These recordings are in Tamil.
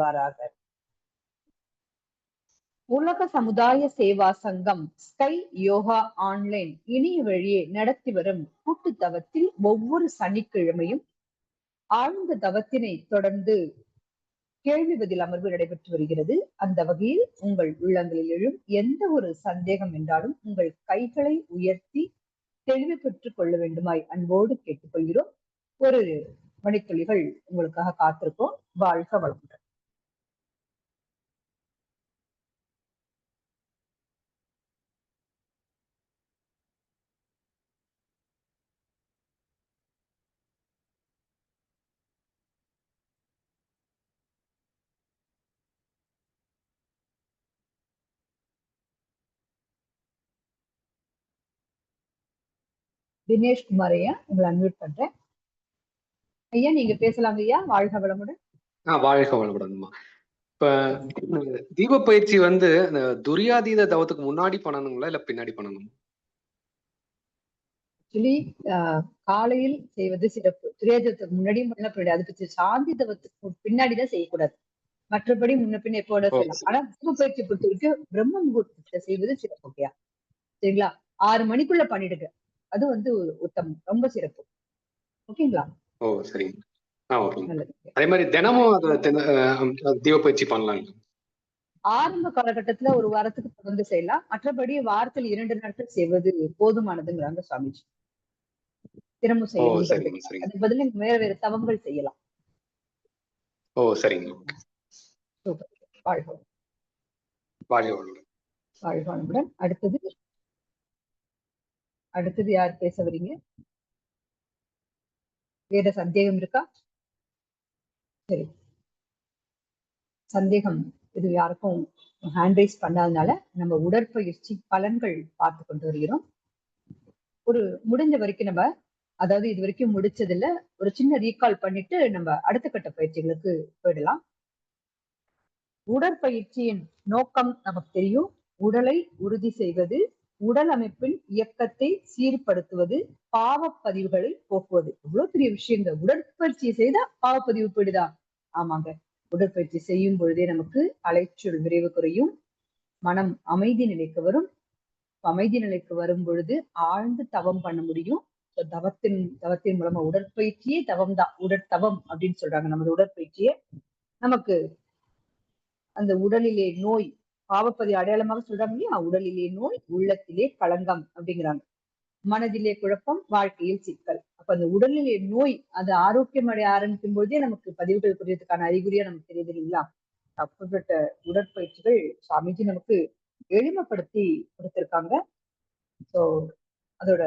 வாராக. உலக சமுதாய சேவா சங்கம் ஸ்கை யோகா ஆன்லைன் இணைய வழியே நடத்தி வரும் கூட்டு தவத்தில் ஒவ்வொரு சனிக்கிழமையும் ஆழ்ந்த தவத்தினை தொடர்ந்து கேள்வி பதில் அமர்வு நடைபெற்று வருகிறது. அந்த வகையில் உங்கள் உள்ளங்களில் எழும் எந்த ஒரு சந்தேகம் என்றாலும் உங்கள் கைகளை உயர்த்தி தெளிவு பெற்றுக் கொள்ள வேண்டுமாய் அன்போடு கேட்டுக்கொள்கிறோம். ஒரு மணித்துளிகள் உங்களுக்காக காத்திருக்கோம். வாழ்க வளமுடன். தினேஷ் குமார் ஐயா, உங்களை அன்மியூட் பண்றேன். ஐயா நீங்க பேசலாம் ஐயா. வாழ்க வளமுடன். வாழ்க வளமுடன்மா. இப்ப தீப பயிற்சி வந்து துரியாதீத தவத்துக்கு முன்னாடி பண்ணணுங்களா இல்ல பின்னாடி பண்ணணும்? ஆக்சுவலி காலையில் செய்வது சிறப்பு. துரியாதீதத்துக்கு முன்னாடியும் பண்ண பின்னாடி, அதுக்கு சாந்தி தவத்துக்கு பின்னாடிதான் செய்யக்கூடாது. மற்றபடி முன்ன பின்ன எப்போட செய்யலாம். ஆனா தீப பயிற்சி பொறுத்த வரைக்கும் பிரம்ம முகூர்த்தத்தை செய்வது சிறப்பு. ஓகேயா? சரிங்களா? 6 மணிக்குள்ள பண்ணிடுங்க. அது வந்து உத்தமம், ரொம்ப சிறப்பு. ஓகேங்களா? ஓ சரிங்க. அதே மாதிரி தினமும் தீப பயிற்சி பண்ணலாம். ஆரம்ப காலகட்டத்துல ஒரு வாரத்துக்கு தொடர்ந்து செய்யலாம். மற்றபடி வாரத்தில் 2 நாட்கள் செய்வது போதுமானதுங்கிறாங்க சுவாமிஜி. தினமும் செய்யணும். அதுக்கு பதில் வேற வேற தவங்கள் செய்யலாம். ஓ சரிங்க. வாழ்க வளமுடன். அடுத்தது யார் பேச வரீங்க? வேற சந்தேகம் இருக்கா? சரி, சந்தேகம் இது யாருக்கும் ஹேண்ட் ரைஸ் பண்ணாதனால நம்ம உடற்பயிற்சி பலன்கள் பார்த்து கொண்டு வருகிறோம். ஒரு முடிஞ்ச வரைக்கும் நம்ம, அதாவது இது வரைக்கும் முடிச்சதுல ஒரு சின்ன ரீகால் பண்ணிட்டு நம்ம அடுத்த கட்ட பயிற்சிகளுக்கு போயிடலாம். உடற்பயிற்சியின் நோக்கம் நமக்கு தெரியும். உடலை உறுதி செய்வது, உடல் அமைப்பின் இயக்கத்தை சீர்படுத்துவது, பாவப்பதிவுகளை போக்குவது. இவ்வளவு பெரிய விஷயங்கள். உடற்பயிற்சியை செய்தா பாவப்பதிவு போயிடுதா? ஆமாங்க. உடற்பயிற்சி செய்யும் பொழுதே நமக்கு அலைச்சல் விரைவு குறையும், மனம் அமைதி நிலைக்கு வரும். அமைதி நிலைக்கு வரும் பொழுது ஆழ்ந்து தவம் பண்ண முடியும். தவத்தின் மூலமா உடற்பயிற்சியே தவம் தான். உடற்தவம் அப்படின்னு சொல்றாங்க. நமது உடற்பயிற்சியே நமக்கு அந்த உடலிலே நோய், பாவப்பதிவு அடையாளமாக சொல்றாங்க இல்லையா? உடலிலே நோய், உள்ளத்திலே களங்கம் அப்படிங்கிறாங்க. மனதிலே குழப்பம், வாழ்க்கையில் சிக்கல். அப்ப அந்த உடலிலே நோய் அது ஆரோக்கியம் அடைய ஆரம்பிக்கும் போதே நமக்கு பதிவுகள் புரியறதுக்கான அறிகுறியா நமக்கு தெரியுது இல்லைங்களா? அப்படிப்பட்ட உடற்பயிற்சிகள் சுவாமிஜி நமக்கு எளிமைப்படுத்தி கொடுத்திருக்காங்க. சோ அதோட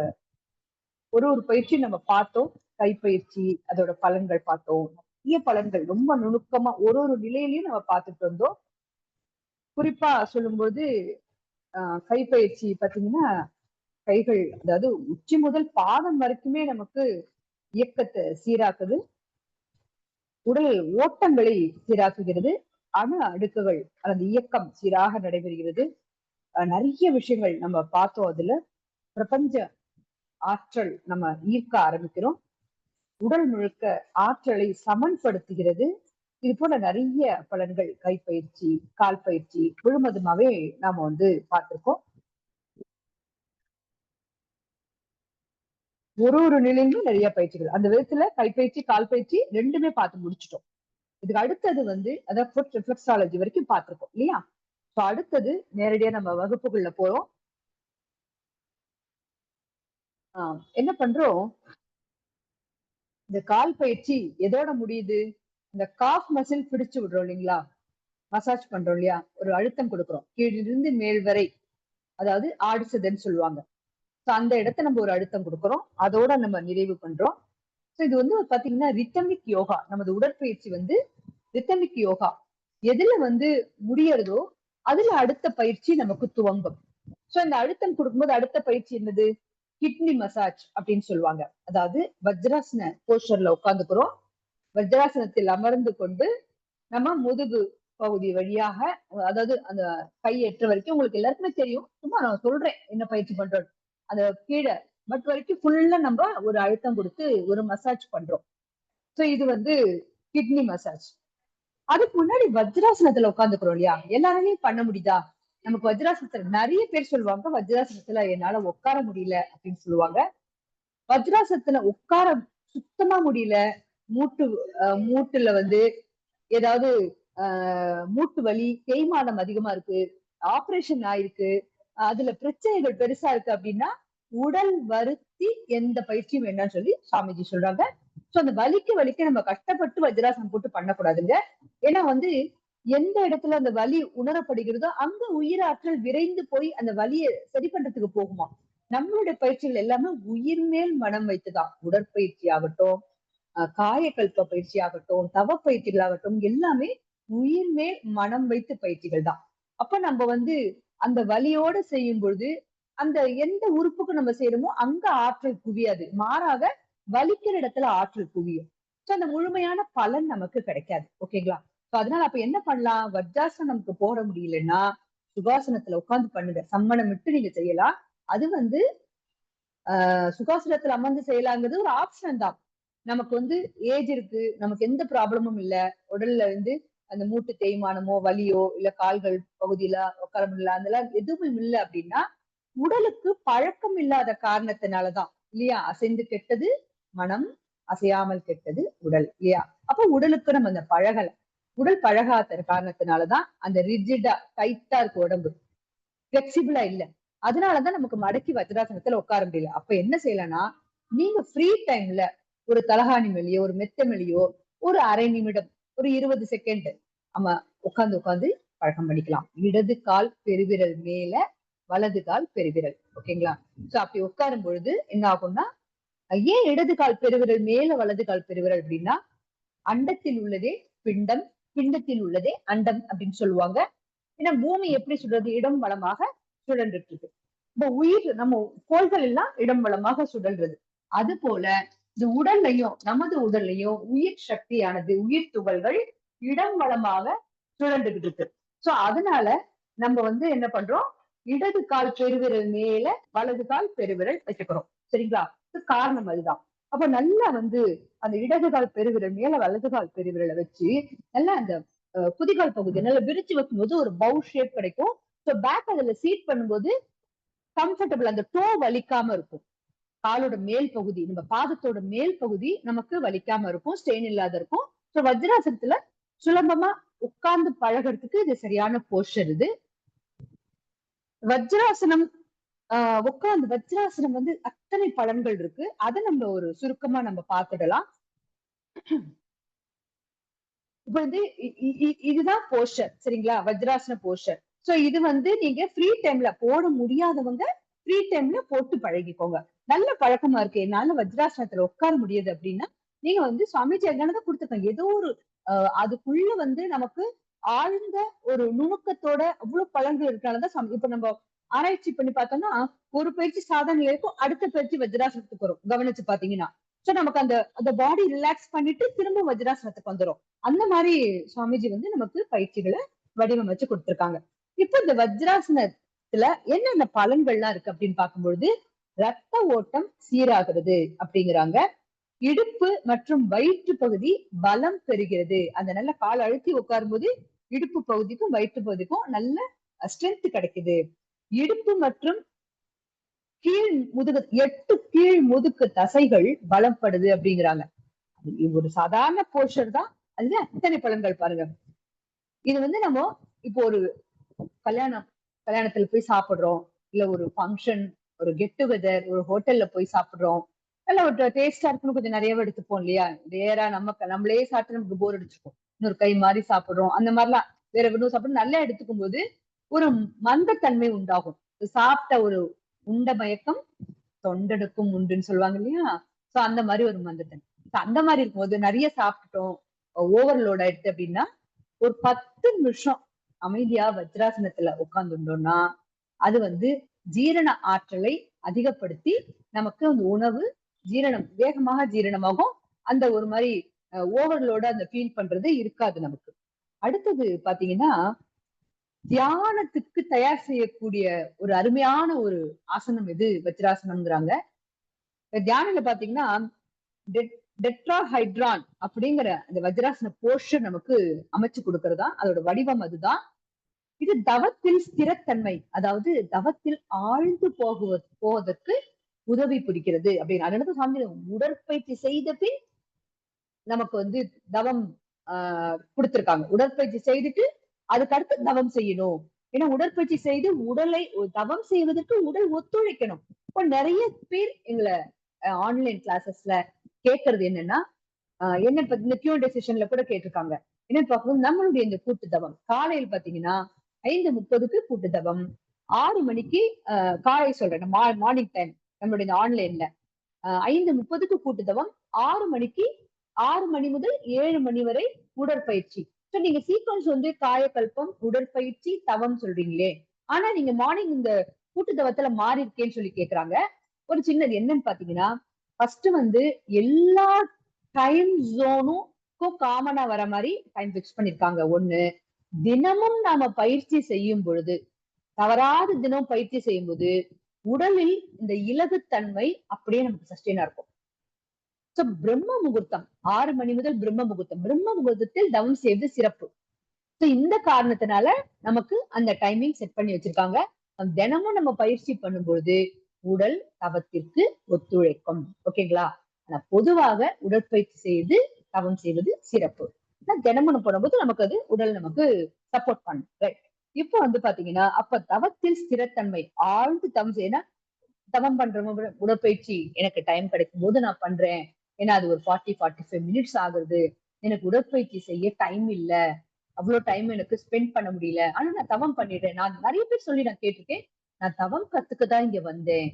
ஒரு பயிற்சி நம்ம பார்த்தோம். கைப்பயிற்சி, அதோட பலன்கள் பார்த்தோம். நிறைய பலன்கள் ரொம்ப நுணுக்கமா ஒரு நிலையிலையும் நம்ம பார்த்துட்டு வந்தோம். குறிப்பா சொல்லும்போது கைப்பயிற்சி பாத்தீங்கன்னா, கைகள் அதாவது உச்சி முதல் பாதம் வரைக்குமே நமக்கு இயக்கத்தை சீராக்குது, உடல் ஓட்டங்களை சீராக்குகிறது, அணு அடுக்குகள் அந்த இயக்கம் சீராக நடைபெறுகிறது. நிறைய விஷயங்கள் நம்ம பார்த்தோம். அதுல பிரபஞ்ச ஆற்றல் நம்ம ஈர்க்க ஆரம்பிக்கிறோம். உடல் முழுக்க ஆற்றலை சமன்படுத்துகிறது. இது போல நிறைய பலன்கள் கைப்பயிற்சி, கால் பயிற்சி முழுவதுமாவே நாம வந்து பார்த்திருக்கோம். ஒரு நிலையிலும் நிறைய பயிற்சிகள். அந்த விதத்துல கைப்பயிற்சி, கால் பயிற்சி ரெண்டுமே பார்த்து முடிச்சிட்டோம். இதுக்கு அடுத்தது வந்து அதாவது ஃபுட் ரிஃப்ளெக்ஸாலஜி வரைக்கும் பார்த்திருக்கோம் இல்லையா? அடுத்தது நேரடியா நம்ம வகுப்புக்குள்ள போறோம். என்ன பண்றோம்? இந்த கால் பயிற்சி எதோட முடியுது? இந்த காஃப் மசில் பிடிச்சு விடுறோம் இல்லைங்களா? மசாஜ் பண்றோம் இல்லையா? ஒரு அழுத்தம் கொடுக்குறோம் கீழிருந்து மேல் வரை, அதாவது ஆடிசதுன்னு சொல்லுவாங்க. அந்த இடத்த நம்ம ஒரு அழுத்தம் கொடுக்குறோம், அதோட நம்ம நிறைவு பண்றோம். இது வந்து பாத்தீங்கன்னா ரித்தமிக் யோகா. நமது உடற்பயிற்சி வந்து ரித்தமிக் யோகா. எதுல வந்து முடியறதோ அதுல அடுத்த பயிற்சி நமக்கு துவங்கும். சோ இந்த அழுத்தம் கொடுக்கும்போது அடுத்த பயிற்சி என்னது? கிட்னி மசாஜ் அப்படின்னு சொல்லுவாங்க. அதாவது வஜ்ராசன போஸ்டர்ல உட்கார்ந்துக்கிறோம். வஜ்ராசனத்தில் அமர்ந்து கொண்டு நம்ம முதுகு பகுதி வழியாக, அதாவது அந்த கை எட்டுற வரைக்கும் உங்களுக்கு எல்லாருக்குமே தெரியும். சும்மா நான் சொல்றேன் என்ன பயிற்சி பண்றோம். அந்த கீழே பட் வரைக்கும் ஃபுல்லா நம்ம ஒரு அழுத்தம் கொடுத்து ஒரு மசாஜ் பண்றோம். சோ இது வந்து கிட்னி மசாஜ். அதுக்கு முன்னாடி வஜ்ராசனத்துல உட்காந்துக்கிறோம் இல்லையா, எல்லாருமே பண்ண முடியுதா? நமக்கு வஜ்ராசனத்துல நிறைய பேர் சொல்லுவாங்க, வஜ்ராசனத்துல என்னால உட்கார முடியல அப்படின்னு சொல்லுவாங்க. வஜ்ராசனத்துல உட்கார சுத்தமா முடியல. மூட்டு மூட்டுல வந்து ஏதாவது மூட்டு வலி, தேய்மானம் அதிகமா இருக்கு, ஆபரேஷன் ஆயிருக்கு, அதுல பிரச்சனைகள் பெருசா இருக்கு அப்படின்னா உடல் வருத்தி எந்த பயிற்சியும் வேண்டாம்னு சொல்லி சாமிஜி சொல்றாங்க. சோ அந்த வலிக்க வலிக்க நம்ம கஷ்டப்பட்டு வஜ்ராசனம் போட்டு பண்ணக்கூடாதுங்க. ஏன்னா வந்து எந்த இடத்துல அந்த வலி உணரப்படுகிறதோ அங்க உயிராற்றல் விரைந்து போய் அந்த வலியை சரி பண்றதுக்கு போகுமா. நம்மளுடைய பயிற்சிகள் எல்லாமே உயிர் மேல் மனம் வைத்துதான். உடற்பயிற்சி ஆகட்டும், காயக்கல்ப பயிற்சி ஆகட்டும், தவ பயிற்சிகள் ஆகட்டும், எல்லாமே உயிர் மேல் மனம் வைத்து பயிற்சிகள் தான். அப்ப நம்ம வந்து அந்த வலியோட செய்யும் பொழுது அந்த எந்த உறுப்புக்கு நம்ம செய்யறோமோ அங்க ஆற்றல் குவியாது, மாறாக வலிக்கிற இடத்துல ஆற்றல் குவியும். சோ அந்த முழுமையான பலன் நமக்கு கிடைக்காது. ஓகேங்களா? அதனால அப்ப என்ன பண்ணலாம்? வஜ்ராசனம்க்கு போட முடியலன்னா சுகாசனத்துல உட்கார்ந்து பண்ணுங்க. சம்மணம் விட்டு நீங்க செய்யலாம். அது வந்து சுகாசனத்துல அமர்ந்து செய்யலாங்கிறது ஒரு ஆப்ஷன் தான். நமக்கு வந்து ஏஜ் இருக்கு, நமக்கு எந்த ப்ராப்ளமும் இல்ல, உடல்ல வந்து அந்த மூட்டு தேய்மானமோ வலியோ இல்ல கால்கள் பகுதியில உட்கார முடியல அதெல்லாம் எதுவும் இல்லை அப்படின்னா உடலுக்கு பழக்கம் இல்லாத காரணத்தினாலதான் இல்லையா. அசைந்து கெட்டது மனம், அசையாமல் கெட்டது உடல் இல்லையா. அப்ப உடலுக்கு நம்ம அந்த பழகல, உடல் பழகாத காரணத்தினாலதான் அந்த ரிஜிடா டைட்டா இருக்கு உடம்பு, பிளெக்சிபிளா இல்ல. அதனாலதான் நமக்கு மடக்கி வஜ்ராசனத்துல உட்கார முடியல. அப்ப என்ன செய்யலாம்னா, நீங்க ஃப்ரீ டைம்ல ஒரு தலகாணி மேலேயோ ஒரு மெத்த மேலேயோ ஒரு அரை நிமிடம், ஒரு 20 செகண்ட் நம்ம உட்கார்ந்து உட்கார்ந்து பழக்கம் பண்ணிக்கலாம். இடது கால் பெருவிரல் மேல, வலது கால் பெருவிரல். ஓகேங்களா? சோ அப்படி உட்காரும் பொழுது என்ன ஆகும்னா, ஏன் இடது கால் பெருவிரல் மேல வலது கால் பெருவிரல் அப்படின்னா, அண்டத்தில் உள்ளதே பிண்டம், பிண்டத்தில் உள்ளதே அண்டம் அப்படின்னு சொல்லுவாங்க. ஏன்னா பூமி எப்படி சுடுறது, இடம் வளமாக சுழன்றுட்டு இருக்கு. இப்ப உயிர் நம்ம கோள்கள் எல்லாம் இடம் வளமாக சுழல்றது. அது போல இந்த உடல்லையும், நமது உடல்லையும் உயிர் சக்தியானது, உயிர் துகள்கள் இடம் வளமாக சுழன்றுகிட்டு இருக்கு. சோ அதனால நம்ம வந்து என்ன பண்றோம், இடது கால் பெருவிரல் மேல வலது கால் பெருவிரல் வச்சுக்கிறோம். சரிங்களா? காரணம் அதுதான். அப்ப நல்லா வந்து அந்த இடது கால் பெருவிரல் மேல வலது கால் பெருவிரலை வச்சு நல்லா அந்த குதிகால் பகுதி நல்லா விரிச்சு வைக்கும்போது ஒரு பவு ஷேப் கிடைக்கும். ஸோ பேக் அதுல சீட் பண்ணும்போது கம்ஃபர்டபுள், அந்த டோ வலிக்காம இருக்கும். காலோட மேல் பகுதி, நம்ம பாதத்தோட மேல் பகுதி நமக்கு வலிக்காம இருக்கும், ஸ்டெயின் இல்லாத இருக்கும். ஸோ வஜ்ராசனத்துல சுலபமா உட்கார்ந்து பழகிறதுக்கு இது சரியான போஸ்டர் இது. வஜ்ராசனம் உட்கார்ந்து வஜ்ராசனம் வந்து அத்தனை பலன்கள் இருக்கு. அதை நம்ம ஒரு சுருக்கமா நம்ம பார்த்துடலாம். இப்ப வந்து இதுதான் போஸ்டர். சரிங்களா? வஜ்ராசன போஸ்டர். சோ இது வந்து நீங்க ஃப்ரீ டைம்ல போட முடியாதவங்க ஃப்ரீ டைம்ல போட்டு பழகிக்கோங்க. நல்ல பழக்கமா இருக்கு, என்னால வஜ்ராசனத்துல உட்கார முடியுது அப்படின்னா நீங்க வந்து சுவாமிஜி அங்கனதான் கொடுத்துருக்காங்க. ஏதோ ஒரு அதுக்குள்ள வந்து நமக்கு ஆழ்ந்த ஒரு நுணுக்கத்தோட அவ்வளவு பலன்கள் இருக்கிறனாலதான் இப்ப நம்ம ஆராய்ச்சி பண்ணி பார்த்தோம்னா ஒரு பயிற்சி சாதாரண இருக்கும், அடுத்த பயிற்சி வஜ்ராசனத்துக்கு வரும். கவனிச்சு பாத்தீங்கன்னா சோ நமக்கு அந்த அந்த பாடி ரிலாக்ஸ் பண்ணிட்டு திரும்ப வஜ்ராசனத்துக்கு வந்துடும். அந்த மாதிரி சுவாமிஜி வந்து நமக்கு பயிற்சிகளை வடிவமைச்சு கொடுத்திருக்காங்க. இப்ப இந்த வஜ்ராசனத்துல என்னென்ன பலன்கள்லாம் இருக்கு அப்படின்னு பார்க்கும்பொழுது, ரத்த ஓட்டம் சீராகிறது அப்படிங்கிறாங்க. இடுப்பு மற்றும் வயிற்று பகுதி பலம் பெறுகிறது. அந்த நல்ல கால் அழுத்தி உட்காரும் போது இடுப்பு பகுதிக்கும் வயிற்று பகுதிக்கும் நல்ல ஸ்ட்ரென்த் கிடைக்குது. இடுப்பு மற்றும் கீழ் முதுகு 8 கீழ் முதுகு தசைகள் பலப்படுது அப்படிங்கிறாங்க. ஒரு சாதாரண போஸ்டர் தான், அதுல அத்தனை பலன்கள் பாருங்க. இது வந்து நம்ம இப்போ ஒரு கல்யாணத்துல போய் சாப்பிடுறோம், இல்ல ஒரு ஃபங்க்ஷன், ஒரு கெட் டுகெதர், ஒரு ஹோட்டல்ல போய் சாப்பிடுறோம், நல்ல ஒரு டேஸ்டா இருக்குன்னு கொஞ்சம் நிறையவே எடுத்துப்போம் இல்லையா. வேற நம்மளே சாப்பிட்டு நமக்கு போர் அடிச்சிருக்கும், இன்னொரு கை மாதிரி சாப்பிடுறோம், அந்த மாதிரிலாம் வேற இன்னும் சாப்பிட்டு நல்லா எடுத்துக்கும் போது ஒரு மந்தத்தன்மை உண்டாகும். சாப்பிட்ட ஒரு உண்ட மயக்கம் தொண்டெடுக்கும் உண்டுன்னு சொல்லுவாங்க இல்லையா. சோ அந்த மாதிரி ஒரு மந்தத்தன்மை. அந்த மாதிரி இருக்கும்போது நிறைய சாப்பிட்டுட்டோம், ஓவர்லோட் ஆயிடுச்சு அப்படின்னா ஒரு 10 நிமிஷம் அமைதியா வஜ்ராசனத்துல உட்கார்ந்துட்டோம்னா அது வந்து ஜீரண ஆற்றலை அதிகப்படுத்தி நமக்கு அந்த உணவு வேகமாக ஜீரணமாகும். அந்த ஒரு மாதிரி ஓவர்லோட அந்த ஃபீல் பண்றது இருக்காது நமக்கு. அடுத்தது பாத்தீங்கன்னா, தியானத்துக்கு தயார் செய்யக்கூடிய ஒரு அருமையான ஒரு ஆசனம் எது, வஜ்ராசனம்ங்கிறாங்க. தியானத்துல பாத்தீங்கன்னா டெட்ராஹைட்ரான் அப்படிங்கிற அந்த வஜ்ராசன போஸ்டர் நமக்கு அமைச்சு கொடுக்கறதா, அதோட வடிவம் அதுதான். இது தவத்தில் ஸ்திரத்தன்மை, அதாவது தவத்தில் ஆழ்ந்து போவதற்கு உதவி புரிகிறது அப்படின்னு. அதனால சாமி உடற்பயிற்சி செய்த பின் நமக்கு வந்து தவம் கொடுத்திருக்காங்க. உடற்பயிற்சி செய்துட்டு அதுக்கு அடுத்து தவம் செய்யணும். ஏன்னா உடற்பயிற்சி செய்து உடலை தவம் செய்வதற்கு உடல் ஒத்துழைக்கணும். இப்போ நிறைய பேர் எங்களை ஆன்லைன் கிளாஸஸ்ல கேட்கறது என்னன்னா, என்ன இந்த Q&A செஷன்ல கூட கேட்டிருக்காங்க. என்னன்னு பார்க்கும்போது நம்மளுடைய இந்த கூட்டு தவம் காலையில் பாத்தீங்கன்னா 5:30க்கு கூட்டு தவம், 6 மணிக்கு காலை சொல்றேன் மார்னிங் டைம் நம்மளுடைய ஆன்லைன்ல 5:30க்கு கூட்டு தவம், 6 மணிக்கு 6 மணி முதல் 7 மணி வரை உடற்பயிற்சி. சோ நீங்க சீக்வன்ஸ் வந்து காயக்கல்பம், உடற்பயிற்சி, தவம் சொல்றீங்களே, ஆனா நீங்க மார்னிங் இந்த கூட்டு தவத்துல மாறி இருக்கேன்னு சொல்லி கேக்குறாங்க. ஒரு சின்னது என்னன்னு பாத்தீங்கன்னா, ஃபர்ஸ்ட் வந்து எல்லா டைம் ஜோனுக்கும் காமனா வர மாதிரி டைம் பிக்ஸ் பண்ணிருக்காங்க. ஒண்ணு, தினமும் நாம பயிற்சி செய்யும் பொழுது, தவறாத தினம் பயிற்சி செய்யும் போது உடலில் இந்த இலகுத்தன்மை அப்படியே நமக்கு சஸ்டெயினா இருக்கும். சோ பிரம்ம முகூர்த்தம் 6 மணி முதல் பிரம்ம முகூர்த்தம், பிரம்ம முகூர்த்தத்தில் தவம் செய்வது சிறப்பு. சோ இந்த காரணத்தினால நமக்கு அந்த டைமிங் செட் பண்ணி வச்சிருக்காங்க. தினமும் நம்ம பயிற்சி பண்ணும்போது உடல் தவத்திற்கு ஒத்துழைக்கும். ஓகேங்களா? ஆனா பொதுவாக உடற்பயிற்சி செய்து தவம் செய்வது சிறப்பு. தினமும் பண்ணும்போது நமக்கு அது உடல் நமக்கு சப்போர்ட் பண்ணும். ரைட். இப்போ வந்து பாத்தீங்கன்னா, அப்ப தவத்தில் ஸ்திரத்தன்மை, ஆழ்ந்து தவம் செய்யணும். தவம் பண்றவங்க உடற்பயிற்சி எனக்கு டைம் கிடைக்கும் போது நான் பண்றேன். ஏன்னா அது ஒரு 45 மினிட்ஸ் ஆகுது. எனக்கு உடற்பயிற்சி செய்ய டைம் இல்ல, அவ்வளவு டைம் எனக்கு ஸ்பெண்ட் பண்ண முடியல, ஆனா நான் தவம் பண்ணிடுறேன். நான் நிறைய பேர் சொல்லி நான் கேட்டிருக்கேன், நான் தவம் கத்துக்கதான் இங்க வந்தேன்,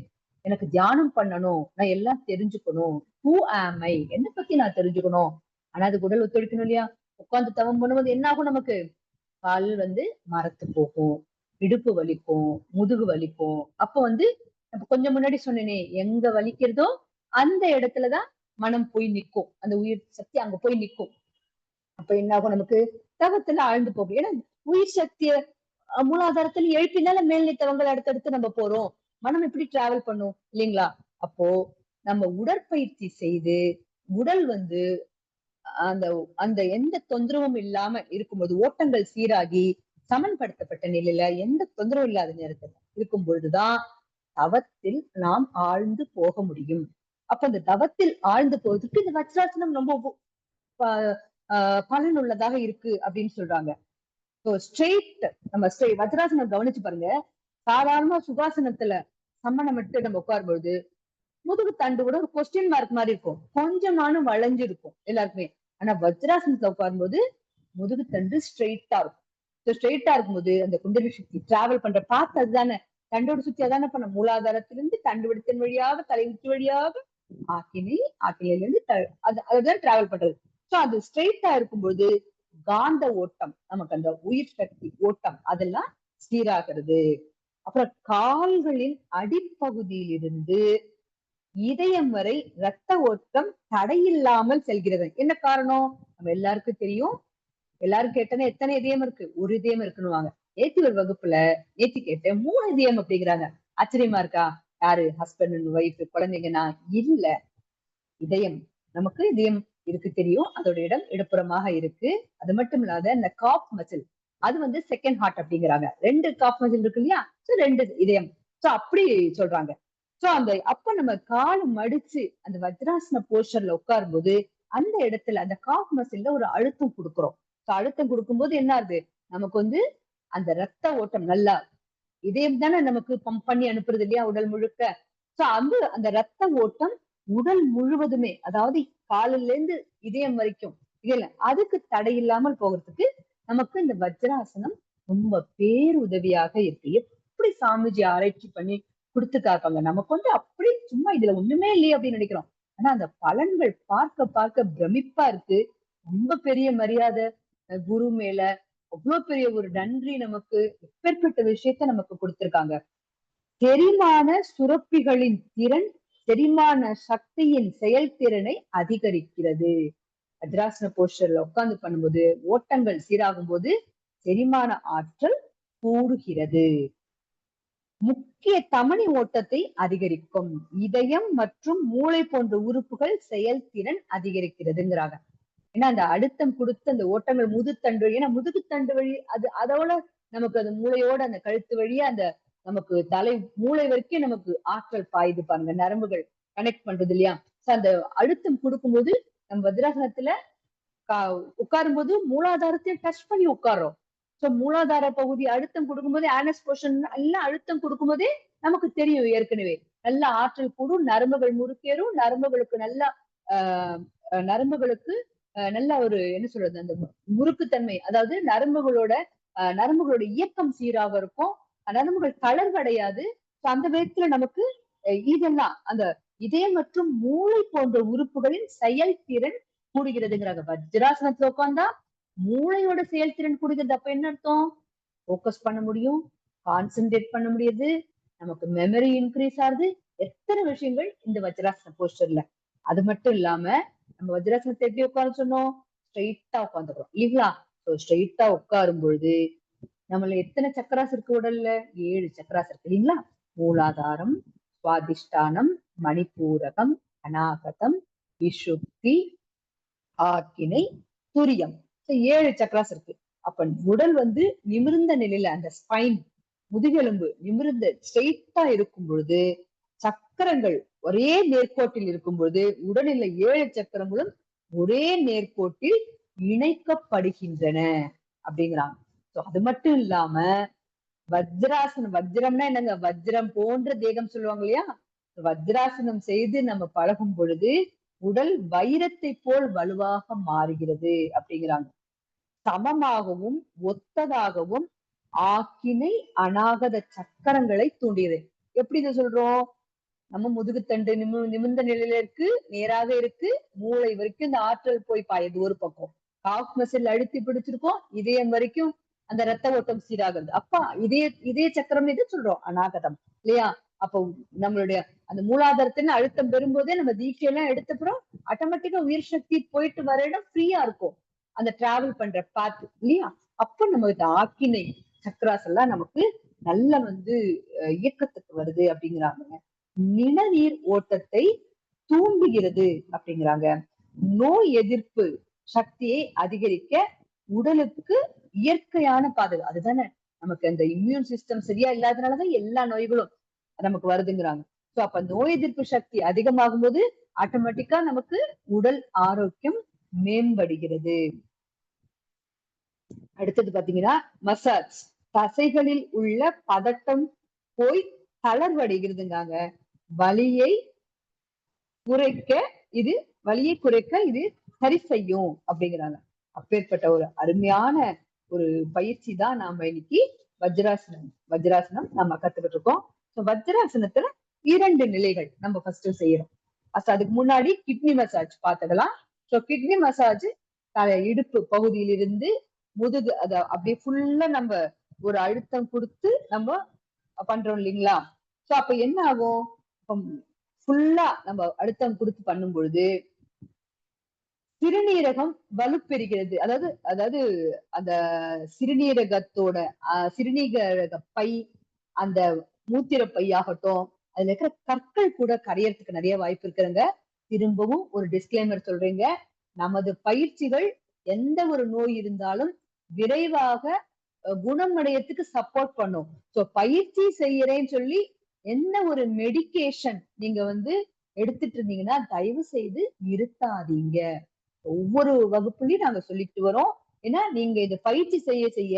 எனக்கு தியானம் பண்ணணும், நான் எல்லாம் தெரிஞ்சுக்கணும், ஹூ ஆம் ஐ, என்ன பத்தி நான் தெரிஞ்சுக்கணும். ஆனா அது உடல் ஒத்துழைக்கணும் இல்லையா? உட்கார்ந்து தவம் பண்ணும்போது என்ன ஆகும், நமக்கு கால் வந்து மரத்து போகும், இடுப்பு வலிக்கும், முதுகு வலிக்கும். அப்ப வந்து கொஞ்சம் முன்னாடி சொன்னேனே, எங்க வலிக்கிறதோ அந்த இடத்துலதான் மனம் போய் நிற்கும், அந்த உயிர் சக்தி அங்க போய் நிற்கும். அப்ப என்ன ஆகும், நமக்கு தவத்துல ஆழ்ந்து போகும். ஏன்னா உயிர் சக்திய மூலாதாரத்துல எழுப்பினால மேல்நிலை தவங்கள் அடுத்தடுத்து நம்ம போறோம். மனம் எப்படி டிராவல் பண்ணும் இல்லைங்களா? அப்போ நம்ம உடற்பயிற்சி செய்து உடல் வந்து அந்த அந்த எந்த தொந்தரவும் இல்லாம இருக்கும்போது, ஓட்டங்கள் சீராகி சமன்படுத்தப்பட்ட நிலையில எந்த தொந்தரவும் இல்லாத நேரத்துல இருக்கும் பொழுதுதான் தவத்தில் நாம் ஆழ்ந்து போக முடியும். அப்ப அந்த தவத்தில் ஆழ்ந்து போவதற்கு இந்த வஜ்ராசனம் ரொம்ப பலன் உள்ளதாக இருக்கு அப்படின்னு சொல்றாங்க. நம்ம வஜ்ராசனம் கவனிச்சு பாருங்க. சாதாரண சுகாசனத்துல சம்மணம் விட்டு நம்ம உட்காரும்பொழுது முதுகு தண்டு கூட ஒரு கொஸ்டின் மார்க் மாதிரி இருக்கும், கொஞ்சமானும் வளைஞ்சு இருக்கும் எல்லாருக்குமே. ஆனா வஜ்ராசனத்துல உட்காரும்போது முதுகு தண்டு ஸ்ட்ரெயிட்டா இருக்கும். ஸ்ட்ரெயிட்டா இருக்கும்போது அந்த குண்டலி சக்தி டிராவல் பண்ற பாத்து அதுதானே, தண்டோட சுத்தி அதானே பண்ண, மூலாதாரத்திலிருந்து தண்டு விடுத்தின் வழியாக தலை உச்சி வழியாக ஆக்கினையில இருந்து அதுதான் டிராவல் பண்றது. சோ அது ஸ்ட்ரெயிட்டா இருக்கும்போது காந்த ஓட்டம், நமக்கு அந்த உயிர் சக்தி ஓட்டம் அதெல்லாம் சீராகிறது. அப்புறம் கால்களின் அடிப்பகுதியில் இருந்து இதயம் வரை ரத்த ஓட்டம் தடையில்லாமல் செல்கிறது. என்ன காரணம்? நம்ம எல்லாருக்கும் தெரியும். எல்லாரும் கேட்டனே எத்தனை இதயம் இருக்கு? ஒரு இதயம் இருக்குன்னுவாங்க. நேத்தி ஒரு வகுப்புல நேத்தி கேட்டேன் 3 இதயம் அப்படிங்கிறாங்க. ஆச்சரியமா இருக்கா? யாரு? ஹஸ்பண்ட் அண்ட் ஒய்ஃப், குழந்தைங்கன்னா இல்ல. இதயம், நமக்கு இதயம் இருக்கு தெரியும், அதோட இடம் இடப்புறமாக இருக்கு. அது மட்டும் இல்லாத இந்த காப் மசில், அது வந்து செகண்ட் ஹார்ட் அப்படிங்கிறாங்க. 2 காப் மசில் இருக்கு இல்லையா? சோ 2 இதயம். சோ அப்படி சொல்றாங்க. சோ அந்த அப்ப நம்ம காலை மடிச்சு அந்த வஜ்ராசன போஸ்டர்ல உட்காரும் போது அந்த இடத்துல அந்த காப் மசில்ல ஒரு அழுத்தம் கொடுக்கிறோம். அழுத்தம் கொடுக்கும்போது என்ன ஆகுது, நமக்கு வந்து அந்த ரத்த ஓட்டம் நல்லா, இதயம் தானே நமக்கு பம்ப் பண்ணி அனுப்புறது இல்லையா உடல் முழுக்க. சோ அந்த ரத்த ஓட்டம் உடல் முழுவதுமே, அதாவது காலில இருந்து இதயம் வரைக்கும் இல்ல, அதுக்கு தடை இல்லாமல் போகிறதுக்கு நமக்கு இந்த வஜ்ராசனம் ரொம்ப பேருதவியாக இருக்கு. எப்படி சாமிஜி ஆராய்ச்சி பண்ணி கொடுத்துக்காங்க நமக்கு வந்து, அப்படி சும்மா இதுல ஒண்ணுமே இல்லையே அப்படின்னு நினைக்கிறோம். ஆனா அந்த பலன்கள் பார்க்க பார்க்க பிரமிப்பா இருக்கு. ரொம்ப பெரிய மரியாதை குரு மேல, அவ்வளவு பெரிய ஒரு நன்றி, நமக்கு எப்பேற்பட்ட விஷயத்த நமக்கு கொடுத்திருக்காங்க. செரிமான சுரப்பிகளின் திறன் செரிமான சக்தியின் செயல்திறனை அதிகரிக்கிறது. வஜ்ராசன போஸ்டர்ல உட்கார்ந்து பண்ணும்போது ஓட்டங்கள் சீராகும் போது செரிமான ஆற்றல் கூடுகிறது. முக்கிய தமனி ஓட்டத்தை அதிகரிக்கும். இதயம் மற்றும் மூளை போன்ற உறுப்புகள் செயல்திறன் அதிகரிக்கிறதுங்கிறாங்க. ஏன்னா அந்த அழுத்தம் கொடுத்து அந்த ஓட்டங்கள் முதுத்தண்டு வழி, ஏன்னா முதுகுத்தண்டு வழி அதோட நமக்கு அது மூளையோட அந்த கழுத்து வழியா அந்த நமக்கு மூளை வரைக்கும் நமக்கு ஆற்றல் பாயுது பாருங்க, நரம்புகள் கனெக்ட் பண்றது இல்லையா. அந்த அழுத்தம் கொடுக்கும்போது நம்ம வஜ்ராசனத்துல உட்காரும் போது மூலாதாரத்தையும் டச் பண்ணி உட்கார்றோம். சோ மூலாதார பகுதி அழுத்தம் கொடுக்கும்போதே ஆனஸ் போர்ஷன் எல்லாம் அழுத்தம் கொடுக்கும்போதே நமக்கு தெரியும் ஏற்கனவே நல்ல ஆற்றல் கூடும், நரம்புகள் முறுக்கேறும், நரம்புகளுக்கு நல்லா நரம்புகளுக்கு நல்ல ஒரு என்ன சொல்றது அந்த முறுக்குத்தன்மை, அதாவது நரம்புகளோட இயக்கம் சீராக இருக்கும், நரம்புகள் தளர்வடையாது. அந்த விதத்துல நமக்கு இதெல்லாம் அந்த இதயம் மற்றும் மூளை போன்ற உறுப்புகளின் செயல்திறன் கூடுகிறதுங்கிறாங்க. வஜ்ராசனத்துல உட்கார்ந்தா மூளையோட செயல்திறன் கூடுகிறது. அப்ப என்ன அர்த்தம்? போக்கஸ் பண்ண முடியும், கான்சென்ட்ரேட் பண்ண முடியுது, நமக்கு மெமரி இன்க்ரீஸ் ஆகுது, எத்தனை விஷயங்கள் இந்த வஜ்ராசன போஸ்டர்ல. அது மட்டும் இல்லாம நம்ம வஜ்ராசனத்தை எப்படி உட்கார சொன்னோம்? ஸ்ட்ரெயிட்டா உட்காந்துக்கிறோம் இல்லைங்களா? ஸ்ட்ரெயிட்டா உட்காரும் பொழுது நம்மள எத்தனை சக்கராஸ் இருக்கு உடல்ல? 7 சக்கராஸ் இருக்கு இல்லைங்களா? மூலாதாரம், சுவாதிஷ்டானம், மணிப்பூரகம், அநாகதம், விசுத்தி, ஆக்கினை, துரியம். 7 சக்கராஸ் இருக்கு. அப்ப உடல் நிமிர்ந்த நிலையில அந்த ஸ்பைன் முதுகெலும்பு நிமிர்ந்த ஸ்ட்ரெயிட்டா இருக்கும் பொழுது சக்கரங்கள் ஒரே நேர்கோட்டில் இருக்கும் பொழுது உடலில் 7 சக்கரங்களும் ஒரே நேர்கோட்டில் இணைக்கப்படுகின்றன அப்படிங்கிறாங்க. அது மட்டும் இல்லாம வஜ்ராசனம், வஜ்ரம்னா என்னங்க? வஜ்ரம் போன்ற தேகம் சொல்லுவாங்க இல்லையா? வஜ்ராசனம் செய்து நம்ம பழகும் பொழுது உடல் வைரத்தை போல் வலுவாக மாறுகிறது அப்படிங்கிறாங்க. சமமாகவும் ஒத்ததாகவும் ஆக்கினை அநாகத சக்கரங்களை தூண்டியது. எப்படி இதை சொல்றோம்? நம்ம முதுகுத்தண்டு நிமிர்ந்த நிலையில இருக்கு, நேராக இருக்கு, மூளை வரைக்கும் இந்த ஆற்றல் போய் பாயுது ஒரு பக்கம். காஃப் மசில் அழுத்தி பிடிச்சிருக்கோம், இதயம் வரைக்கும் அந்த ரத்த ஓட்டம் சீராகிறது. அப்பா இதய சக்கரம் எது சொல்றோம்? அநாகதம் இல்லையா? அப்போ நம்மளுடைய அந்த மூலாதாரத்தின் அழுத்தம் பெறும்போதே நம்ம தீட்சையெல்லாம் எடுத்தப்புறம் ஆட்டோமேட்டிக்கா உயிர் சக்தி போயிட்டு வர இடம் ஃப்ரீயா இருக்கும், அந்த டிராவல் பண்ற பாத் இல்லையா? அப்ப நம்ம இந்த ஆக்கினை சக்கராஸ் எல்லாம் நமக்கு நல்ல இயக்கத்துக்கு வருது அப்படிங்கிறாங்க. நிணநீர் ஓட்டத்தை தூண்டுகிறது அப்படிங்கிறாங்க. நோய் எதிர்ப்பு சக்தியை அதிகரிக்க உடலுக்கு இயற்கையான பாதுகாப்பு, அதுதானே நமக்கு அந்த இம்யூன் சிஸ்டம் சரியா இல்லாதனாலதான் எல்லா நோய்களும் நமக்கு வருதுங்கிறாங்க. சோ அப்ப நோய் எதிர்ப்பு சக்தி அதிகமாகும் போது ஆட்டோமேட்டிக்கா நமக்கு உடல் ஆரோக்கியம் மேம்படுகிறது. அடுத்தது பாத்தீங்கன்னா மசாஜ். தசைகளில் உள்ள பதட்டம் போய் தளர்வடைகிறதுங்காங்க. வலியை குறைக்க இது சரி செய்யும் அப்படிங்கிறாங்க. அப்பேற்பட்ட ஒரு அருமையான ஒரு பயிற்சி தான் நாம இன்னைக்கு வஜ்ராசனம் நம்ம கத்துக்கிட்டு இருக்கோம். வஜ்ராசனத்துல 2 நிலைகள் நம்ம ஃபர்ஸ்ட் செய்யறோம். அதுக்கு முன்னாடி கிட்னி மசாஜ் பார்த்துக்கலாம். கிட்னி மசாஜ் இடுப்பு பகுதியிலிருந்து முதுகு அத அப்படியே ஃபுல்லா நம்ம ஒரு அழுத்தம் கொடுத்து நம்ம பண்றோம் இல்லைங்களா? சோ அப்ப என்ன ஆகும்? ஃபுல்லா நம்ம அழுத்தம் கொடுத்து பண்ணும் பொழுது சிறுநீரகம் வலுப்பெறுகிறது. அதாவது அந்த சிறுநீரகத்தோட சிறுநீரக பை, அந்த மூத்திர பையாகட்டும், அதுல இருக்கிற கற்கள் கூட கரையறதுக்கு நிறைய வாய்ப்பு இருக்குதுங்க. திரும்பவும் ஒரு டிஸ்க்ளைமர் சொல்றீங்க, நமது பயிற்சிகள் எந்த ஒரு நோய் இருந்தாலும் விரைவாக குணமடையத்துக்கு சப்போர்ட் பண்ணும். சோ பயிற்சி செய்யறேன்னு சொல்லி என்ன ஒரு மெடிகேஷன் நீங்க எடுத்துட்டு இருந்தீங்கன்னா தயவு செய்து நிறுத்தாதீங்க. ஒவ்வொரு வகுப்புலயும் நாங்க சொல்லிட்டு வரோம். ஏன்னா நீங்க இதை பயிற்சி செய்ய செய்ய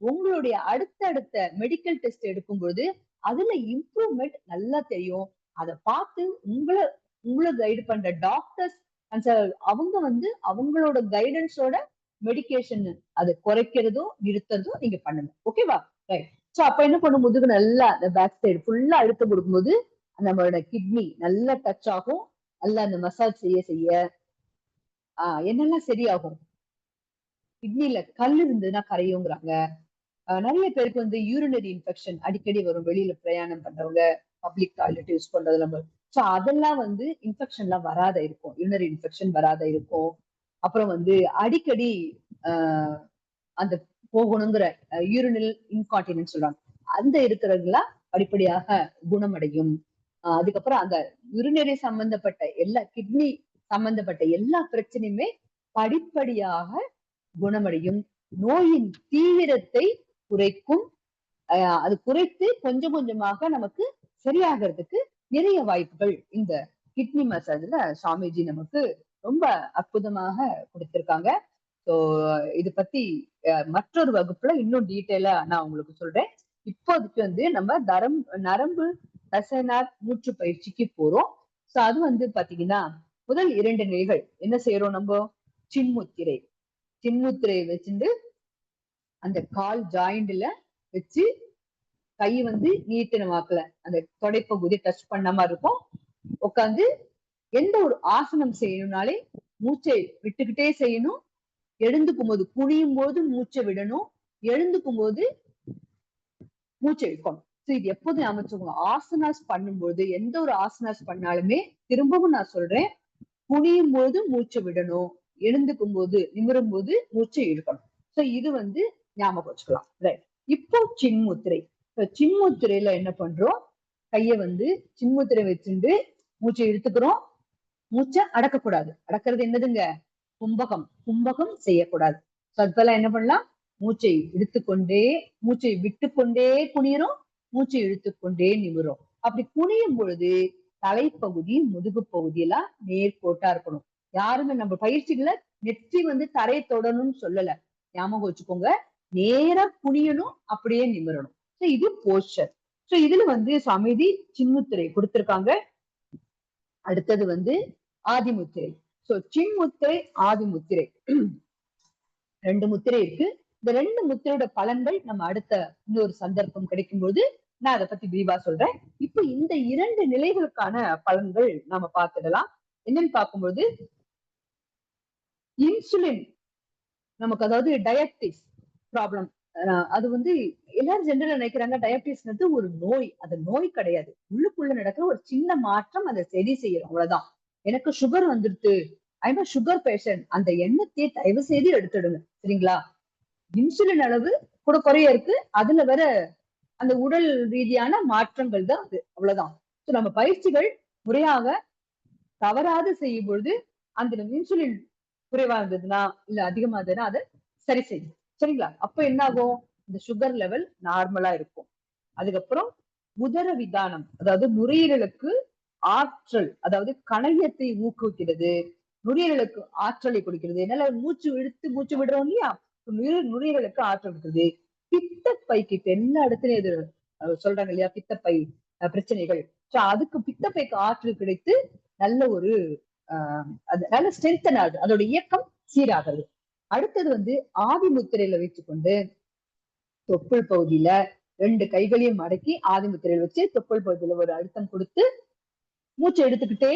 உங்களுடைய அடுத்தடுத்த மெடிக்கல் டெஸ்ட் எடுக்கும்போது அதுல இம்ப்ரூவ்மெண்ட் நல்லா தெரியும். அதை பார்த்து உங்களை கைடு பண்ற டாக்டர்ஸ் அவங்க அவங்களோட கைடன்ஸோட மெடிகேஷன் அதை குறைக்கிறதும் நிறுத்துறதும் நீங்க பண்ணுங்க. ஓகேவா? ரைட். சோ அப்ப என்ன பண்ணும், முதுகு நல்லா அந்த பேக் சைடு ஃபுல்லா அழுத்தம் கொடுக்கும்போது நம்மளோட கிட்னி நல்லா டச் ஆகும். நல்லா அந்த மசாஜ் செய்ய செய்ய என்னெல்லாம் சரியாகும். கிட்னில கல் இருந்ததுன்னா கரையுங்கிறாங்க. நிறைய பேருக்கு யூரினரி இன்ஃபெக்ஷன் அடிக்கடி வரும், வெளியில பிரயாணம் பண்றவங்க, பப்ளிக் டாய்லெட் யூஸ் பண்றது நம்ம. சோ அதெல்லாம் இன்ஃபெக்ஷன் எல்லாம் வராத இருக்கும், யூரினரி இன்ஃபெக்ஷன் வராத இருக்கும். அப்புறம் அடிக்கடி அந்த போகணுங்கிற யூரினல் இன்கான்டினன்ஸ் சொல்றாங்க, அந்த இருக்கிறவங்களா படிப்படியாக குணமடையும். அதுக்கப்புறம் அந்த யுரினரி சம்பந்தப்பட்ட எல்லா கிட்னி சம்பந்தப்பட்ட எல்லா பிரச்சனையுமே படிப்படியாக குணமடையும். நோயின் தீவிரத்தை குறைக்கும். அது குறைத்து கொஞ்சம் கொஞ்சமாக நமக்கு சரியாகிறதுக்கு நிறைய வாய்ப்புகள் இந்த கிட்னி மசாஜ்ல சுவாமிஜி நமக்கு ரொம்ப அற்புதமாக கொடுத்திருக்காங்க. ஸோ இது பத்தி மற்றொரு வகுப்புல இன்னும் டீட்டெயிலா நான் உங்களுக்கு சொல்றேன். இப்போதைக்கு வந்து நம்ம நரம்பு தசைநார் மூச்சு பயிற்சிக்கு போறோம். ஸோ அது வந்து பாத்தீங்கன்னா முதல் 2 நிலைகள் என்ன செய்யறோம் நம்ம? சின்முத்திரை. சின்முத்திரையை வச்சுட்டு அந்த கால் ஜாயிண்ட்ல வச்சு கை வந்து நீட்டின வாக்குல அந்த தொடைப்பகுதி டச் பண்ண மாதிரி இருக்கும். உட்காந்து எந்த ஒரு ஆசனம் செய்யணும்னாலே மூச்சை விட்டுக்கிட்டே செய்யணும். எழுந்துக்கும் போது குனியும் போது மூச்சை விடணும். எழுந்துக்கும் போது மூச்சை இழுக்கணும். இது எப்போதும் அமைச்சுக்கணும். ஆசனாஸ் பண்ணும்போது எந்த ஒரு ஆசனாஸ் பண்ணாலுமே திரும்பவும் நான் சொல்றேன், குனியும் போது மூச்சை விடணும். எழுந்துக்கும் போது நிமிரும் போது மூச்சை இழுக்கணும். சோ இது வந்து ஞாபகம் வச்சுக்கலாம். ரைட். இப்போ சின்முத்திரை. சின்முத்திரையில என்ன பண்றோம்? கைய வந்து சின்முத்திரை வச்சுட்டு மூச்சை இழுத்துக்கிறோம். மூச்சை அடக்கக்கூடாது. அடக்கிறது என்னதுங்க? கும்பகம். கும்பகம் செய்யக்கூடாது. அதுக்கெல்லாம் என்ன பண்ணலாம்? மூச்சை இழுத்துக்கொண்டே மூச்சை விட்டுக்கொண்டே குனிறோம். மூச்சை இழுத்துக்கொண்டே நிமிரும். அப்படி குனியும் பொழுது தலைப்பகுதி முதுகு பகுதியெல்லாம் நேர்கோட்டா இருக்கணும். யாருமே நம்ம பயிற்சிகளை நெற்றி வந்து தரை தொடணும்னு சொல்லல. ஞாபகம் வச்சுக்கோங்க. நேரா குனியணும், அப்படியே நிமிரணும். இது போஸ்டர். இதுல வந்து சமிதி சின்முத்திரை கொடுத்திருக்காங்க. அடுத்தது வந்து ஆதிமுத்திரை. சின்முத்திரை ஆதிமுத்திரை 2 முத்திரை இருக்கு. இந்த 2 முத்திரையோட பலன்கள் நம்ம அடுத்த இன்னொரு சந்தர்ப்பம் கிடைக்கும்போது நான் அதை பத்தி விரிவா சொல்றேன். இப்ப இந்த 2 நிலைகளுக்கான பலன்கள் நாம பார்த்துடலாம். என்னன்னு பார்க்கும்போது இன்சுலின் நமக்கு, அதாவது டயபிட்டிஸ் ப்ராப்ளம், அது வந்து எல்லாரும் ஜெனரலா நினைக்கிறாங்க டயபிட்டிஸ்ங்கிறது ஒரு நோய். அது நோய் கிடையாது. உள்ளுக்குள்ள நடக்கிற ஒரு சின்ன மாற்றம், அதை சரி செய்யறோம், அவ்வளவுதான். எனக்கு சுகர் வந்துருது, ஐம் சுகர் பேஷண்ட், அந்த எண்ணத்தையே தயவு செய்து எடுத்துடுங்க, சரிங்களா? இன்சுலின் அளவு கூட குறைய இருக்கு, அதுல வர அந்த உடல் ரீதியான மாற்றங்கள் தான் அது, அவ்வளவுதான். நம்ம பயிற்சிகள் முறையாக தவறாது செய்யும் பொழுது அந்த இன்சுலின் குறைவா இருந்ததுன்னா இல்ல அதிகமா இருந்ததுன்னா அதை சரி செய்யும், சரிங்களா? அப்ப என்ன ஆகும்? இந்த சுகர் லெவல் நார்மலா இருக்கும். அதுக்கப்புறம் உதர விதானம், அதாவது நுரையீரலுக்கு ஆற்றல், அதாவது கணையத்தை ஊக்குவிக்கிறது, நுரையீரலுக்கு ஆற்றலை கொடுக்கிறது. என்னால மூச்சு இழுத்து மூச்சு விடுறோம் இல்லையா, நுரையீரலுக்கு ஆற்றல் இருக்குது. பித்தப்பை கிட்ட எல்லா இடத்துலயும் இது சொல்றாங்க இல்லையா, பித்தப்பை பிரச்சனைகள். அதுக்கு பித்தப்பைக்கு ஆற்றல் கிடைத்து நல்ல ஒரு அது நல்ல ஸ்ட்ரென்தன் ஆகுது, அதோட இயக்கம் சீராகிறது. அடுத்தது வந்து ஆதி முத்திரையில வச்சுக்கொண்டு தொப்புள் பகுதியில 2 கைகளையும் மடக்கி ஆதி முத்திரையில வச்சு தொப்புள் பகுதியில ஒரு அழுத்தம் கொடுத்து மூச்சை எடுத்துக்கிட்டே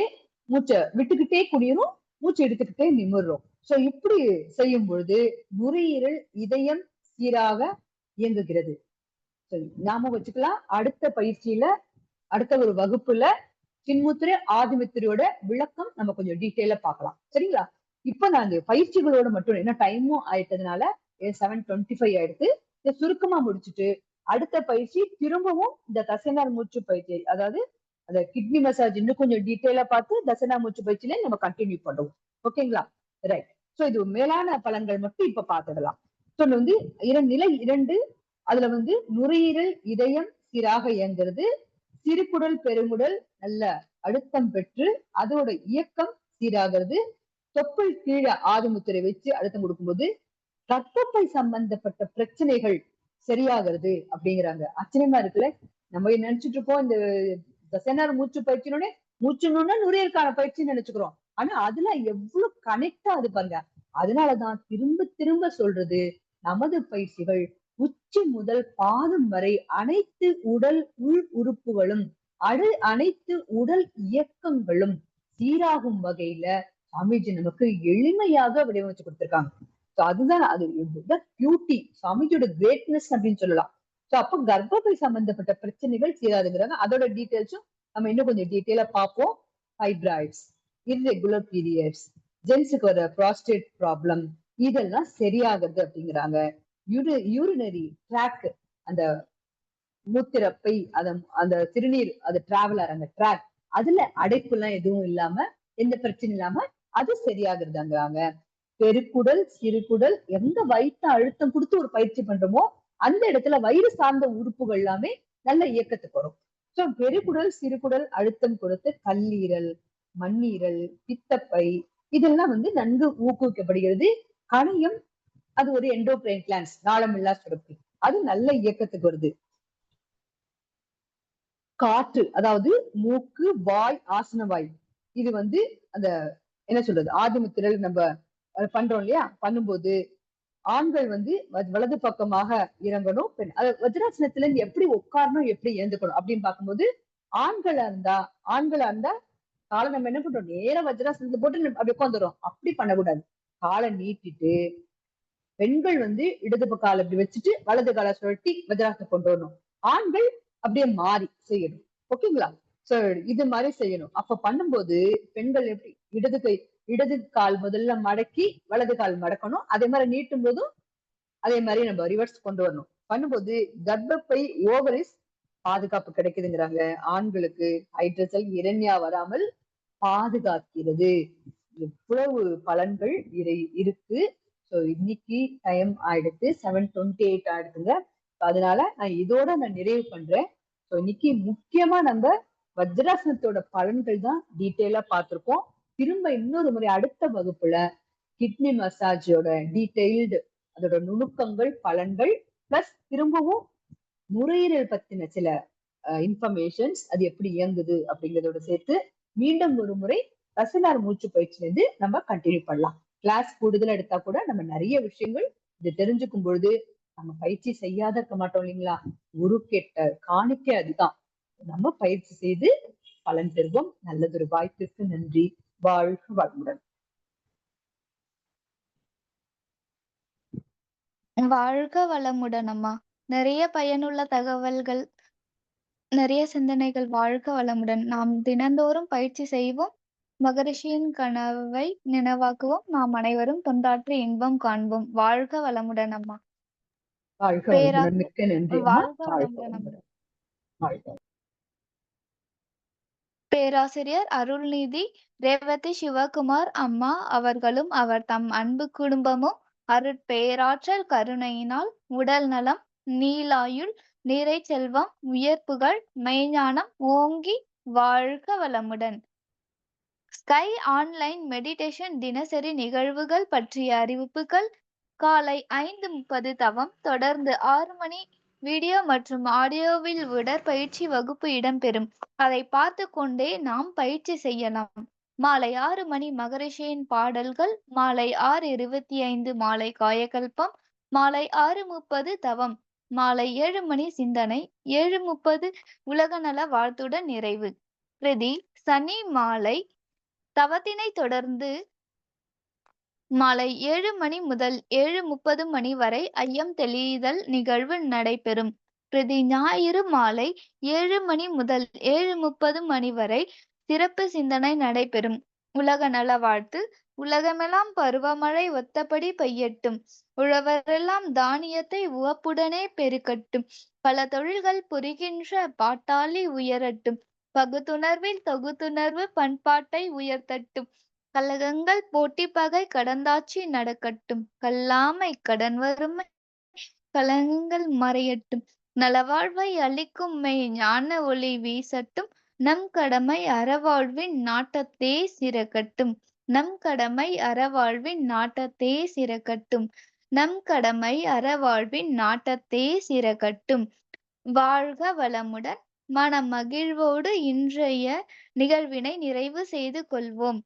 மூச்சை விட்டுக்கிட்டே குடியிரும், மூச்சை எடுத்துக்கிட்டே நிமிர்றோம். இப்படி செய்யும் பொழுது நுரையீரல் இதயம் சீராக இயங்குகிறது. ஞாபகம் வச்சுக்கலாம். அடுத்த பயிற்சியில அடுத்த ஒரு வகுப்புல சின்முத்திரை ஆதிமுத்திரையோட விளக்கம் நம்ம கொஞ்சம் டீட்டெயிலா பார்க்கலாம், சரிங்களா? இப்ப நான் பயிற்சிகளோட மட்டும், என்ன டைமும் ஆயிட்டதுனால 7:25 ஆயிடுச்சு. இதை சுருக்கமா முடிச்சுட்டு அடுத்த பயிற்சி திரும்பவும் இந்த தசைநார் மூச்சு பயிற்சி, அதாவது அந்த கிட்னி மசாஜ் இன்னும் கொஞ்சம் டீட்டெயிலா பார்த்து தசைநார் மூச்சு பயிற்சியில நம்ம கண்டினியூ பண்ணுவோம், ஓகேங்களா? ரைட். இது மேலான பலன்கள் மட்டும் இப்ப பார்த்துடலாம். வந்து நிலை 2, அதுல வந்து நுரையீரல் இதயம் சீராக இயங்குறது, சிறுகுடல் பெருங்குடல் நல்ல அழுத்தம் பெற்று அதோட இயக்கம் சீராகிறது, தொப்புள் கீழே ஆதிமுத்திரை வச்சு அழுத்தம் கொடுக்கும்போது ரத்தப்பை சம்பந்தப்பட்ட பிரச்சனைகள் சரியாகிறது அப்படிங்கிறாங்க. ஆச்சரியமா இருக்குல்ல? நம்ம நினைச்சிட்டு இருக்கோம் இந்த தசைநார் மூச்சு பயிற்சினோட மூச்சுன்னா நுரையீரலுக்கான பயிற்சின்னு நினைச்சுக்கிறோம். ஆனா அதுல எவ்வளவு கனெக்டா அது பாருங்க. அதனாலதான் திரும்ப திரும்ப சொல்றது, நமது பயிற்சிகள் உச்சி முதல் பாதம் வரை அனைத்து உடல் உள் உறுப்புகளும் அனைத்து உடல் இயக்கங்களும் சீராகும் வகையில சாமிஜி நமக்கு எளிமையாக வடிவமைச்சு கொடுத்திருக்காங்க. அதுதான் அது பியூட்டி, சாமிஜியோட கிரேட்னஸ் அப்படின்னு சொல்லலாம். அப்ப கர்ப்பப்பை சம்பந்தப்பட்ட பிரச்சனைகள் சீராதுங்கிறாங்க. அதோட டீடைல்ஸும் நம்ம இன்னும் கொஞ்சம் டீட்டெயிலா பார்ப்போம். ஃபைப்ராய்ட்ஸ், இர்ரெகுலர் பீரியட்ஸ், ஜென்ஸுக்கு வர ப்ராஸ்டேட் ப்ராப்ளம், இதெல்லாம் சரியாகிறது அப்படிங்கிறாங்க. யூரினரி ட்ராக், அந்த மூத்திரப்பை அந்த சிறுநீர் அது டிராவலர் அந்த ட்ராக் அதுல அடைப்பு எல்லாம் எதுவும் இல்லாம எந்த பிரச்சனையும் இல்லாம அது சரியாகுறதாங்கிறாங்க. பெருக்குடல் சிறுகுடல் எங்க வயிற்று அழுத்தம் கொடுத்து ஒரு பயிற்சி பண்றோமோ அந்த இடத்துல வயிறு சார்ந்த உறுப்புகள் எல்லாமே நல்ல இயக்கத்துக்கு வரும். சோ பெருக்குடல் சிறுகுடல் அழுத்தம் கொடுத்து கல்லீரல் மண்ணீரல் பித்தப்பை இதெல்லாம் நன்கு ஊக்குவிக்கப்படுகிறது. கணையம் அது ஒரு எண்டோகிரைன் கிளான்ஸ் நாளமில்லா சுரப்பி அது நல்ல இயக்கத்துக்கு வருது. காற்று அதாவது மூக்கு வாய் ஆசன வாய் இது அந்த என்ன சொல்றது ஆதிமுத்திரல் நம்ம பண்றோம் இல்லையா பண்ணும்போது ஆண்கள் வலது பக்கமாக இறங்கணும் பெண் வஜ்ராசனத்துல இருந்து எப்படி உட்காரணும் எப்படி எழுந்துக்கணும் அப்படின்னு பார்க்கும்போது ஆண்களா இருந்தா காலை நம்ம என்ன பண்றோம் நேரா வஜ்ராசனத்தை போட்டு அப்படி உட்காந்துரும் அப்படி பண்ணக்கூடாது. காலை நீட்டிட்டு பெண்கள் இடது காலை இப்படி வச்சுட்டு வலது காலை சுழட்டி வஜ்ராசனம் கொண்டு வரணும். ஆண்கள் அப்படியே மாறி செய்யணும். ஓகேங்களா? சோ இது மாதிரி செய்யணும். அப்ப பண்ணும்போது பெண்கள் எப்படி இடது கால் முதல்ல மடக்கி வலது கால் மடக்கணும். அதே மாதிரி நீட்டும் போதும் அதே மாதிரி நம்ம ரிவர்ஸ் கொண்டு வரணும். பண்ணும்போது கர்ப்பப்பை ஓவரிஸ் பாதுகாப்பு கிடைக்குதுங்கிறாங்க. ஆண்களுக்கு ஹைட்ரஜல் இரண்யா வராமல் பாதுகாக்கிறது. எவ்வளவு பலன்கள் இருக்கு. சோ இன்னைக்கு டைம் ஆயிடுச்சு 7:28 ஆயிடுச்சுங்க. அதனால நான் இதோட நிறைவு பண்றேன். சோ இன்னைக்கு முக்கியமா நம்ம வஜ்ராசனத்தோட பலன்கள் தான் டீட்டெயிலா பார்த்திருக்கோம். திரும்ப இன்னொரு முறை அடுத்த வகுப்புல கிட்னி மசாஜோட டீடைல்டு அதோட நுணுக்கங்கள் பலன்கள் பிளஸ் திரும்பவும் நுரையீரல் பத்தின சில இன்ஃபர்மேஷன்ஸ் அது எப்படி இயங்குது அப்படிங்கறதோட சேர்த்து மீண்டும் ஒரு முறை தசனார் மூச்சு பயிற்சியில இருந்து நம்ம கண்டினியூ பண்ணலாம். கிளாஸ் கூடுதலா எடுத்தா கூட நம்ம நிறைய விஷயங்கள் இது தெரிஞ்சுக்கும் பொழுது நம்ம பயிற்சி செய்யாத இருக்க மாட்டோம் இல்லைங்களா? ஒரு கெட்ட காணிக்கை அதுதான். நம்ம பயிற்சி செய்து பலன் பெறுவோம். நல்லதொரு வாய்ப்பிற்கு நன்றி. வாழ்க வளமுடன். வாழ்க வளமுடன் அம்மா. நிறைய பயனுள்ள தகவல்கள், நிறைய சிந்தனைகள். வாழ்க வளமுடன். நாம் தினந்தோறும் பயிற்சி செய்வோம். மகரிஷியின் கனவை நினைவாக்குவோம். நாம் அனைவரும் தொண்டாற்றி இன்பம் காண்போம். வாழ்க வளமுடன் அம்மா. வாழ்க வளமுடன். மிக்க நன்றி அம்மா. வாழ்க வாழ்க வளமுடன் அம்மா. வளமுடன். வாழ்க. பேராசிரியர் அருள்நிதி ரேவதி சிவகுமார் அம்மா அவர்களும் அவர் தம் அன்பு குடும்பமும் அருட்பேராற்றல் கருணையினால் உடல் நலம் நீலாயுள் நிறை செல்வம் உயர்ப்புகள் மெய்ஞானம் ஓங்கி வாழ்க வளமுடன். ஸ்கை ஆன்லைன் மெடிடேஷன் தினசரி நிகழ்வுகள் பற்றிய அறிவிப்புகள். காலை 5:30 தவம், தொடர்ந்து 6 மணி வீடியோ மற்றும் ஆடியோவில் உடற்பயிற்சி வகுப்பு இடம்பெறும். அதை பார்த்து கொண்டே நாம் பயிற்சி செய்யலாம். மாலை 6 மணி மகரிஷியின் பாடல்கள், மாலை 6:25 மாலை காயகல்பம், மாலை 6:30 தவம், மாலை 7 மணி சிந்தனை, 7:30 உலகநல வாழ்த்துடன் நிறைவு. பிரதி சனி மாலை தவத்தினை தொடர்ந்து மாலை 7 மணி முதல் 7:30 மணி வரை ஐயம் தெளிதல் நிகழ்வு நடைபெறும். பிரதி ஞாயிறு மாலை 7 மணி முதல் 7:30 மணி வரை சிறப்பு சிந்தனை நடைபெறும். உலக நல வாழ்த்து. உலகமெல்லாம் பருவமழை ஒத்தபடி பெய்யட்டும். உழவரெல்லாம் தானியத்தை உவப்புடனே பெருக்கட்டும். பல தொழில்கள் புரிகின்ற பாட்டாளி உயரட்டும். பகுத்துணர்வில் தொகுத்துணர்வு பண்பாட்டை உயர்த்தட்டும். கலகங்கள் போட்டி பகை கடந்தாட்சி நடக்கட்டும். கல்லாமை கடன் வறுமை கலகங்கள் மறையட்டும். நலவாழ்வை அளிக்கும் மெய் ஞான ஒளி வீசட்டும். நம் கடமை அறவாழ்வின் நாட்டத்தே சிறக்கட்டும். நம் கடமை அறவாழ்வின் நாட்டத்தே சிறக்கட்டும். நம் கடமை அறவாழ்வின் நாட்டத்தே சிறக்கட்டும். வாழ்க வளமுடன். மனமகிழ்வோடு இன்றைய நிகழ்வினை நிறைவு செய்து கொள்வோம்.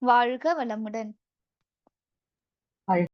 வாழ்க வளமுடன்.